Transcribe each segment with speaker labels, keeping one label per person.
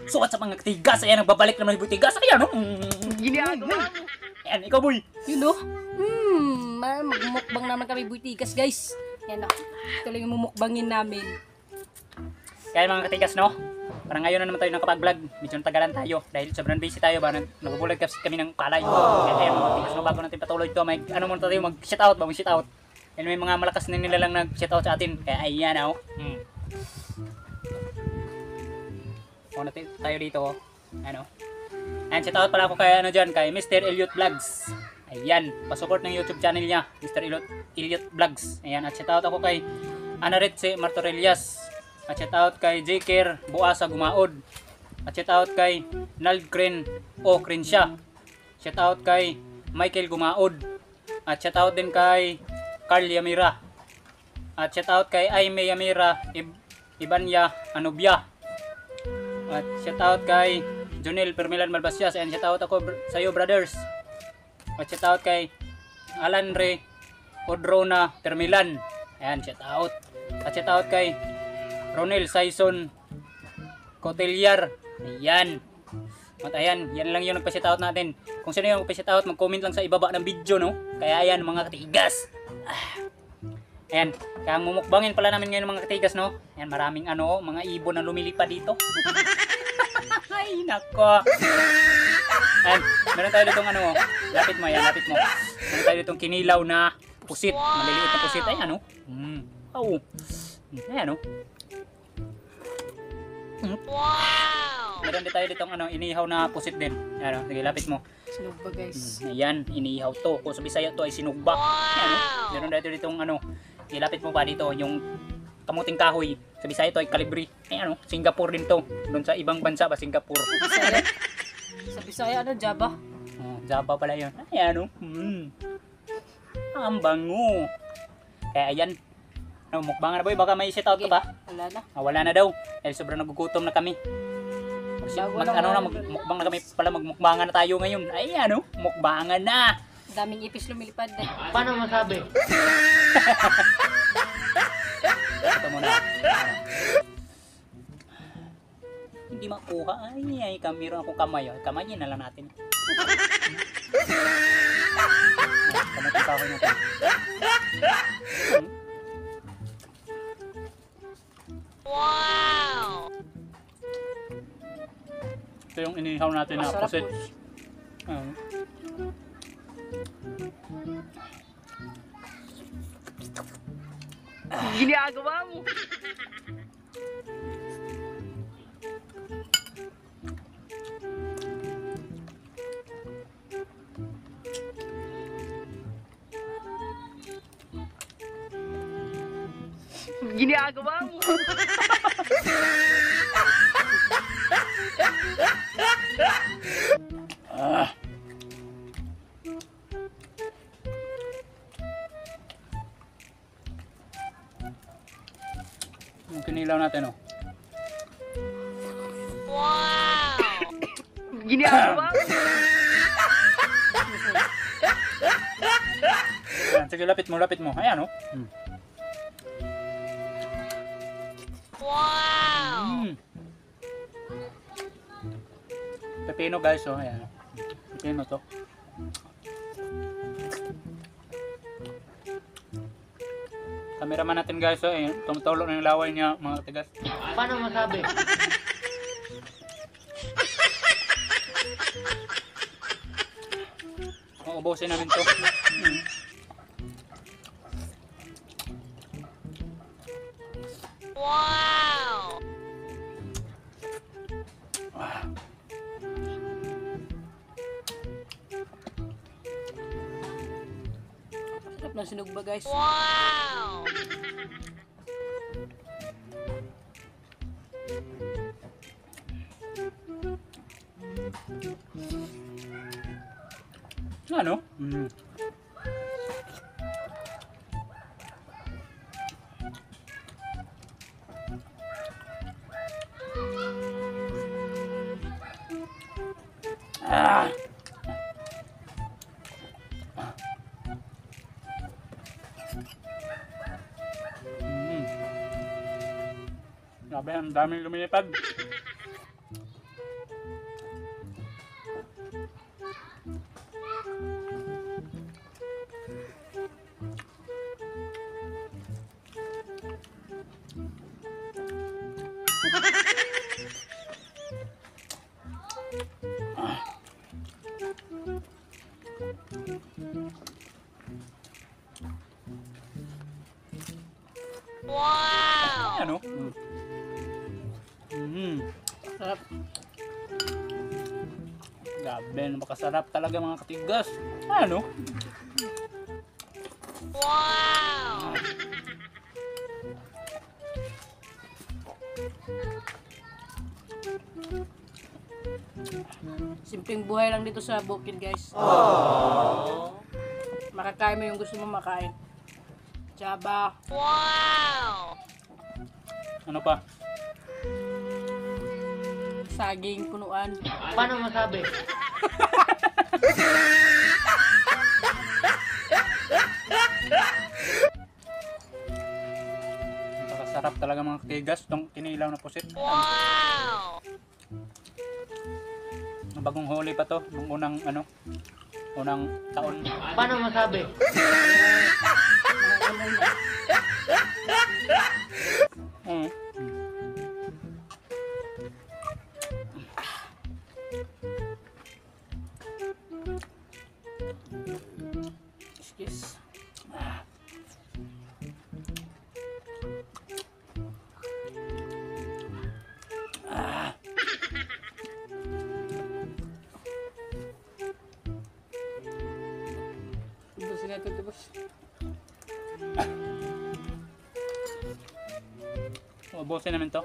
Speaker 1: sukat sa mga katigas. Ayan, nagbabalik naman yung butigas. Ayan, no?
Speaker 2: Ginagawa mo.
Speaker 1: Ayan, ikaw, boy.
Speaker 3: Yun no? Magmukbang naman kami butikas guys. Yan o. Ito lang yung mumukbangin namin.
Speaker 1: Kaya mga katigas, no? Parang ngayon na naman tayo nakapag-vlog. Medyo natagalan tayo. Dahil sobrang busy tayo ba? Nabubulag kasi kami ng palay. Kaya ayan mga katigas, no? Bago natin patuloy ito, may ano muna tayo, mag-shoutout ba? Mag-shoutout. Yan, may mga malakas na nila lang nag-shoutout sa atin. Kaya ayan, oh. Muna tayo dito, oh. Ano? Ayan, shoutout pala ako kay, ano dyan, kay Mr. Elliot Vlogs. Ayan, pasupport ng YouTube channel niya, Mr. Elliot Vlogs. Ayan, at shoutout ako kay Anaritze Martorellas. At shoutout kay J.K. Buasa Gumaod. At shoutout kay Naldgren O. Crenshaw. Shoutout kay Michael Gumaod. At shoutout din kay Carl Yamira. At shoutout kay Aime Yamira Ibanya Anubia. At shoutout kay Jonel Permilan Malbasias. And shoutout ako sa iyo, brothers. At shoutout kay Alan Re Odrona Permilan. Ayan, shoutout. At shoutout kay Ronel Saison Coteliar. Ayan. At ayan, yan lang yung nagpa-shoutout natin. Kung sino yung nagpa-shoutout, mag-comment lang sa ibaba ng video, no? Kaya ayan, mga katigas. Ayan, kaya mumukbangin pala namin ngayon mga katigas, no? Ayan, maraming ano, mga ibon na lumilipad dito. Ay, nako. Ayan, meron tayo ditong ano, lapit mo, yan, lapit mo. Meron tayo ditong kinilaw na pusit. Maliliit na pusit. Ayan, no? Oh. Ayan, no? Wow! Meron din tayo ditong ano, inihaw na pusit din. Ayan, sige, lapit mo.
Speaker 3: Sinugba guys.
Speaker 1: Ayan, inihaw to. Kung sa Bisaya to ay sinugba. Ayan, no? Meron tayo ditong ano, ilapit mo pa dito, yung kamuting kahoy. Sa Bisaya to ay kalibri. Ayan, no? Singapore din to. Doon sa ibang bansa ba, Singapore.
Speaker 3: Bisaya? Sa Bisaya ano, Java?
Speaker 1: Java pala yun. Ayan, no? Ang bango. Kaya ayan. Ano, mukbangan na boy, baka may shoutout ka ba?
Speaker 3: Wala na.
Speaker 1: Wala na daw. Dahil sobrang nagugutom na kami. Mukbang na kami pala, magmukbangan na tayo ngayon. Ayan, no? Mukbangan na.
Speaker 3: Daming ipis lumilipad eh.
Speaker 2: Paano masabi?
Speaker 1: Ito muna. Hindi makuha. Ay, meron akong kamay. Kamayin na lang natin. Kamuting kahoy natin. Wow! Ito yung inihaw natin na pusit.
Speaker 2: Ginagawa mo. Ginagawa mo.
Speaker 1: Yung kinilaw natin, oh.
Speaker 2: Wow! Ginagawa mo.
Speaker 1: Ayan, sige, lapit mo. Ayan, oh. Wow! Pepino, guys, oh. Ayan. Pepino to. Cameraman natin, guys, oh. Ayan. Tumutulo na yung laway niya, mga katigas.
Speaker 2: Paano masabi?
Speaker 1: Ubusin namin to. Wow!
Speaker 3: Sarap ng sinugba guys.
Speaker 1: Wow! Ano? Grabe, ang daming lumilipad. Ano?
Speaker 3: Sarap.
Speaker 1: Grabe, napakasarap talaga mga katigas. Ano?
Speaker 3: Simpleng buhay lang dito sa bukid, guys. Makakain mo yung gusto mo makain. Tsaba.
Speaker 1: Ano pa?
Speaker 3: Saging, punuan.
Speaker 2: Paano masabi?
Speaker 1: Napakasarap talaga mga katigas. Itong kinilaw na pusit. Bagong huli pa to. Nung unang taon.
Speaker 2: Paano masabi?
Speaker 3: Mga uloy na.
Speaker 1: Mm.
Speaker 3: Excuse. Ubusin natin ito, boss.
Speaker 1: Ubusin namin to.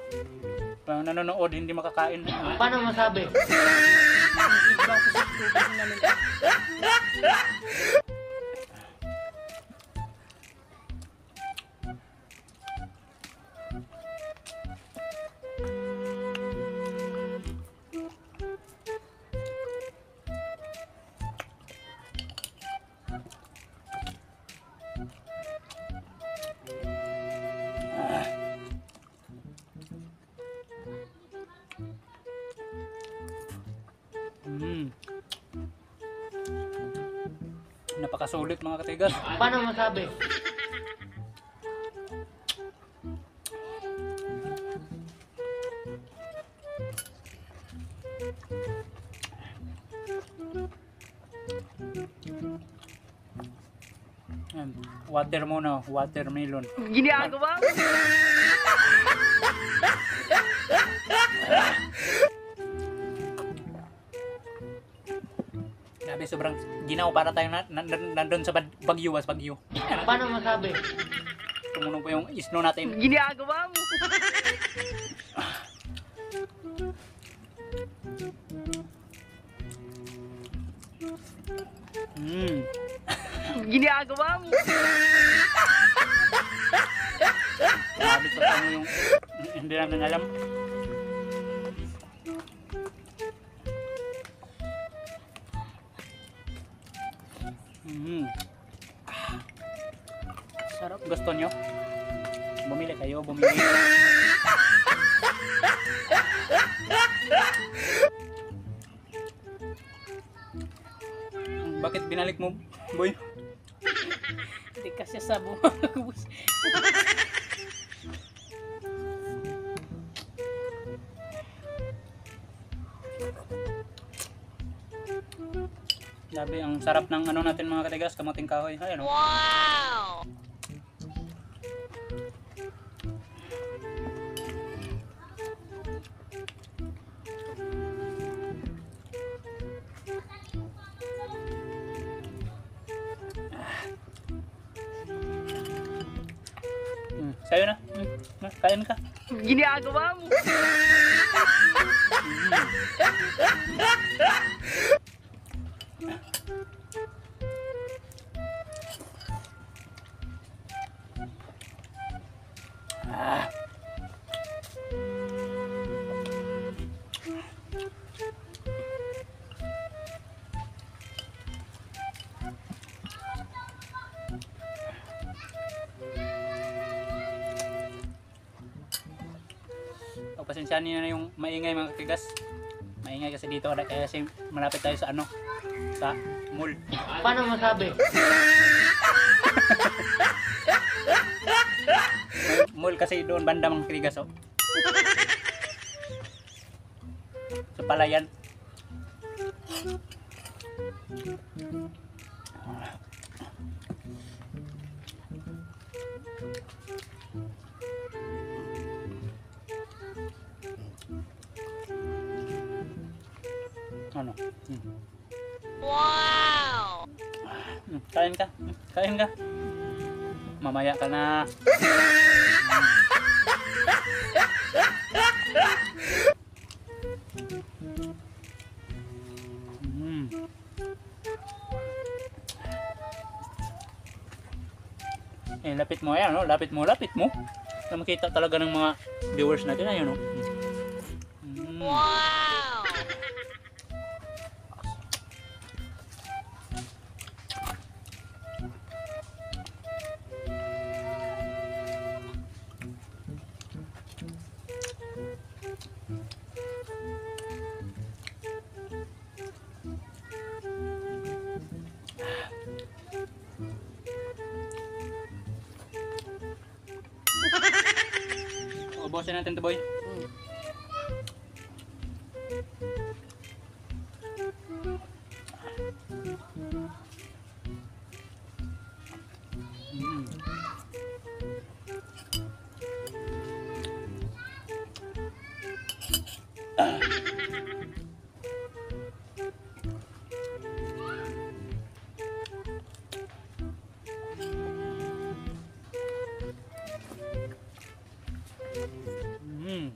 Speaker 1: Pag nanonood, hindi makakain.
Speaker 2: Paano masabi?
Speaker 3: Ibang pusit, ubusin namin ito.
Speaker 1: Napakasulit mga katigas.
Speaker 2: Paano masabi?
Speaker 1: Yan. Water muna, watermelon.
Speaker 2: Ginagawa mo?
Speaker 1: Grabe, sobrang ginaw para tayo nandun sa Bagyo, Bagyo.
Speaker 2: Paano masabi?
Speaker 1: Tumunog po yung isno natin.
Speaker 2: Ginagawa mo? Ginagawa mo?
Speaker 1: Grabe sa ano yung hindi namin alam. Sarap. Gusto nyo? Bumili kayo, bumili. Bakit binalik mo, boy?
Speaker 3: Hindi kasi sa bumagabos.
Speaker 1: Grabe, ang sarap ng ano natin mga katigas, kamuting kahoy. Ay, ano? Wow! Sa'yo na. Kain ka.
Speaker 2: Ginagawa mo?
Speaker 1: Pasensyahan niyo na yung maingay mga katigas. Maingay kasi dito kaya kasi malapit tayo sa ano, sa mall.
Speaker 2: Paano masabi?
Speaker 1: Mall kasi doon banda mga katigas, oh. pala yan. Ano?
Speaker 4: Wow!
Speaker 1: Kain ka. Kain ka. Mamaya ka na. Eh, lapit mo yan, no? Lapit mo. Na makita talaga ng mga viewers natin. Ayun, no?
Speaker 4: Wow!
Speaker 1: Ubusin natin to, boy.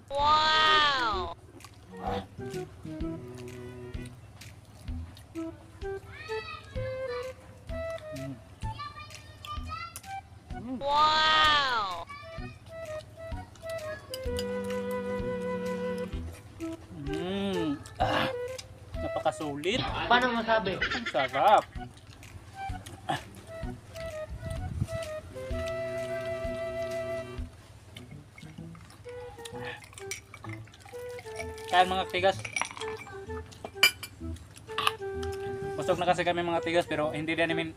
Speaker 4: Wow! Wow!
Speaker 1: Napakasulit.
Speaker 2: Paano masabi?
Speaker 1: Ang sarap. Kaya mga tigas. Busog na kasi kami mga tigas pero hindi namin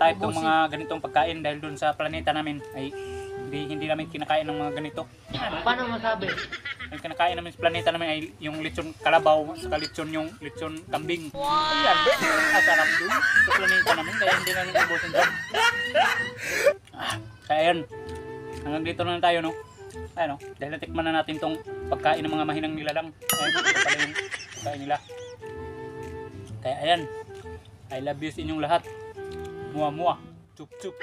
Speaker 1: type tong mga ganitong pagkain dahil dun sa planeta namin ay hindi namin kinakain ng mga ganito.
Speaker 2: Paano masabi?
Speaker 1: Ang kinakain namin sa planeta namin ay yung lechon kalabaw saka lechon kambing. Ayan, sarap dun sa planeta namin kaya hindi namin ubusin dyan. Kaya yan, hanggang dito na tayo, no? Ano, dahil natikman na natin tong pagkain ng mga mahinang nilalang. Ayan, ito pala yung pagkain nila. Kaya ayan, I love you sa inyong lahat. Mua mua, chup chup.